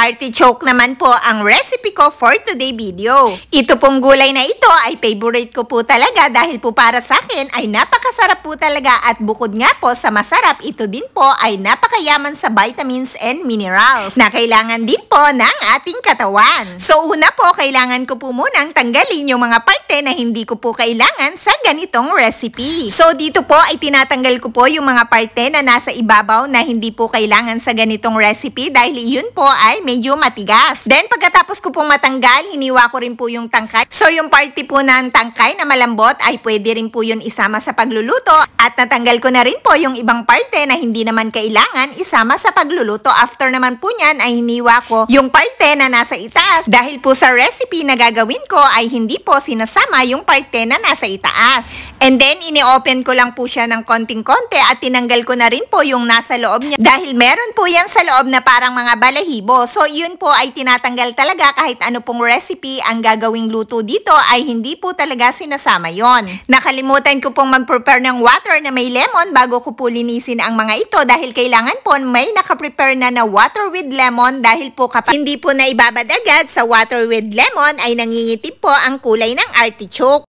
Artichoke naman po ang recipe ko for today video. Ito pong gulay na ito ay favorite ko po talaga dahil po para sa akin ay napakasarap po talaga at bukod nga po sa masarap, ito din po ay napakayaman sa vitamins and minerals na kailangan din po ng ating katawan. So una po, kailangan ko po munang tanggalin yung mga parte na hindi ko po kailangan sa ganitong recipe. So dito po ay tinatanggal ko po yung mga parte na nasa ibabaw na hindi po kailangan sa ganitong recipe dahil yun po ay medyo matigas. Then pagkatapos ko pong matanggal, hiniwa ko rin po yung tangkay. So yung parte po ng tangkay na malambot ay pwede rin po yun isama sa pagluluto at natanggal ko na rin po yung ibang parte na hindi naman kailangan isama sa pagluluto. After naman po nyan ay hiniwa ko yung parte na nasa itaas dahil po sa recipe na gagawin ko ay hindi po sinasama yung parte na nasa itaas. And then ini-open ko lang po siya ng konting-konti at tinanggal ko na rin po yung nasa loob niya dahil meron po yan sa loob na parang mga balahibo. So yun po ay tinatanggal talaga kahit ano pong recipe ang gagawing luto dito ay hindi po talaga sinasama yon. Nakalimutan ko pong mag-prepare ng water na may lemon bago ko po linisin ang mga ito dahil kailangan po may nakaprepare na water with lemon dahil po kapag hindi po na ibabad agad sa water with lemon ay nangingitim po ang kulay ng artichoke.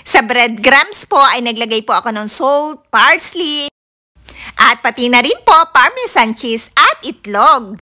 Sa breadcrumbs po ay naglagay po ako ng salt, parsley, at pati na rin po parmesan cheese at itlog.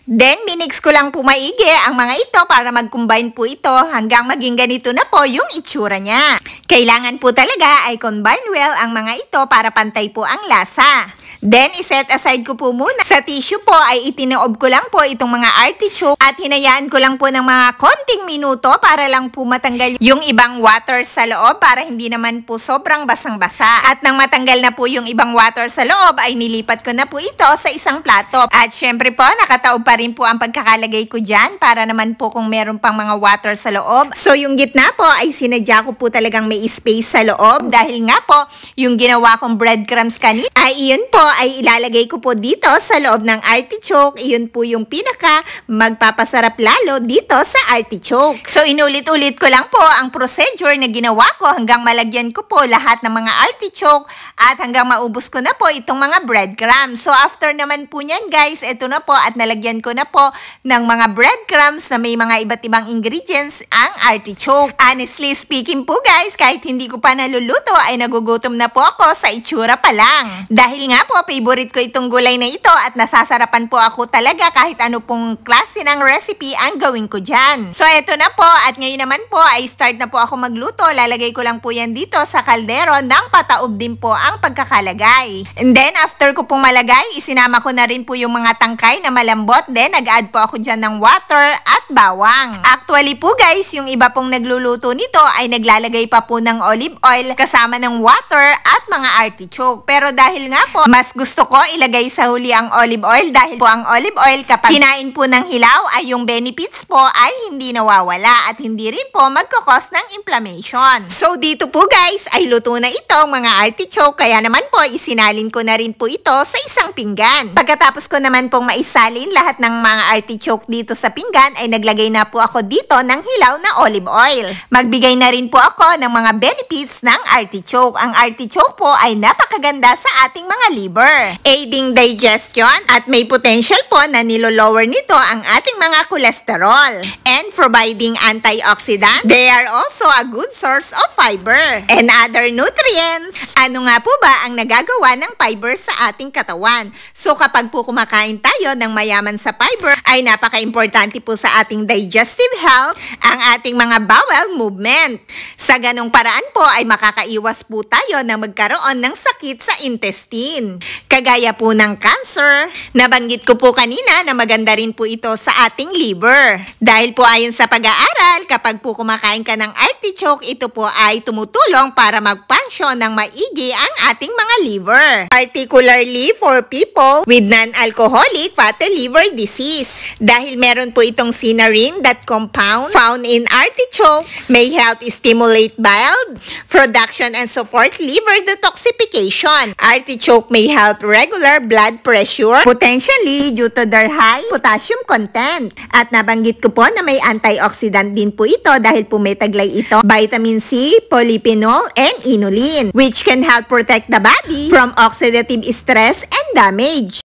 Then, minix ko lang po maigi ang mga ito para mag-combine po ito hanggang maging ganito na po yung itsura niya. Kailangan po talaga ay combine well ang mga ito para pantay po ang lasa. Then, iset aside ko po muna. Sa tissue po ay itinoob ko lang po itong mga artichoke at hinayaan ko lang po ng mga konting minuto para lang po matanggal yung ibang water sa loob para hindi naman po sobrang basang-basa. At nang matanggal na po yung ibang water sa loob ay nilipat ko na po ito sa isang plato. At syempre po, nakataob pa rin po ang pagkakalagay ko dyan para naman po kung meron pang mga water sa loob. So, yung gitna po ay sinadya ko po talagang may space sa loob dahil nga po yung ginawa kong breadcrumbs kanina ay iyon po ay ilalagay ko po dito sa loob ng artichoke. Iyon po yung pinaka magpapasarap lalo dito sa artichoke. So inulit-ulit ko lang po ang procedure na ginawa ko hanggang malagyan ko po lahat ng mga artichoke at hanggang maubos ko na po itong mga breadcrumbs. So after naman po nyan guys, ito na po at nalagyan ko na po ng mga breadcrumbs na may mga iba't ibang ingredients ang artichoke. Honestly speaking po guys, kahit hindi ko pa naluluto ay nagugutom na po ako sa itsura pa lang. Dahil nga po favorite ko itong gulay na ito at nasasarapan po ako talaga kahit ano pong klase ng recipe ang gawin ko dyan. So eto na po at ngayon naman po ay start na po ako magluto. Lalagay ko lang po yan dito sa kaldero nang pataob din po ang pagkakalagay. And then after ko pong malagay, isinama ko na rin po yung mga tangkay na malambot. Then nag-add po ako dyan ng water at bawang. Actually po guys, yung iba pong nagluluto nito ay naglalagay pa po ng olive oil kasama ng water at mga artichoke. Pero dahil nga po, mas gusto ko ilagay sa huli ang olive oil dahil po ang olive oil kapag kinain po ng hilaw ay yung benefits po ay hindi nawawala at hindi rin po magkakos ng inflammation. So dito po guys ay luto na ito mga artichoke kaya naman po isinalin ko na rin po ito sa isang pinggan. Pagkatapos ko naman pong maisalin lahat ng mga artichoke dito sa pinggan ay naglagay na po ako dito ng hilaw na olive oil. Magbigay na rin po ako ng mga benefits ng artichoke. Ang artichoke po ay napakaganda sa ating mga liver, aiding digestion at may potential po na nilo-lower nito ang ating mga cholesterol and providing antioxidant. They are also a good source of fiber and other nutrients. Ano nga po ba ang nagagawa ng fiber sa ating katawan? So kapag po kumakain tayo ng mayaman sa fiber ay napaka-importante po sa ating digestive health ang ating mga bowel movement. Sa ganong paraan po ay makakaiwas po tayo na magkaroon ng sakit sa intestine. Kagaya po ng cancer, nabanggit ko po kanina na maganda rin po ito sa ating liver. Dahil po ayon sa pag-aaral, kapag po kumakain ka ng artichoke, ito po ay tumutulong para mag-function ng maigi ang ating mga liver. Particularly for people with non-alcoholic fatty liver disease. Dahil meron po itong cynarin that compound found in artichoke may help stimulate bile production and support liver detoxification. Artichoke may help regular blood pressure, potentially due to their high potassium content. At nabanggit ko po na may antioxidant din po ito dahil po may taglay ito vitamin C, polyphenol, and inulin, which can help protect the body from oxidative stress and damage.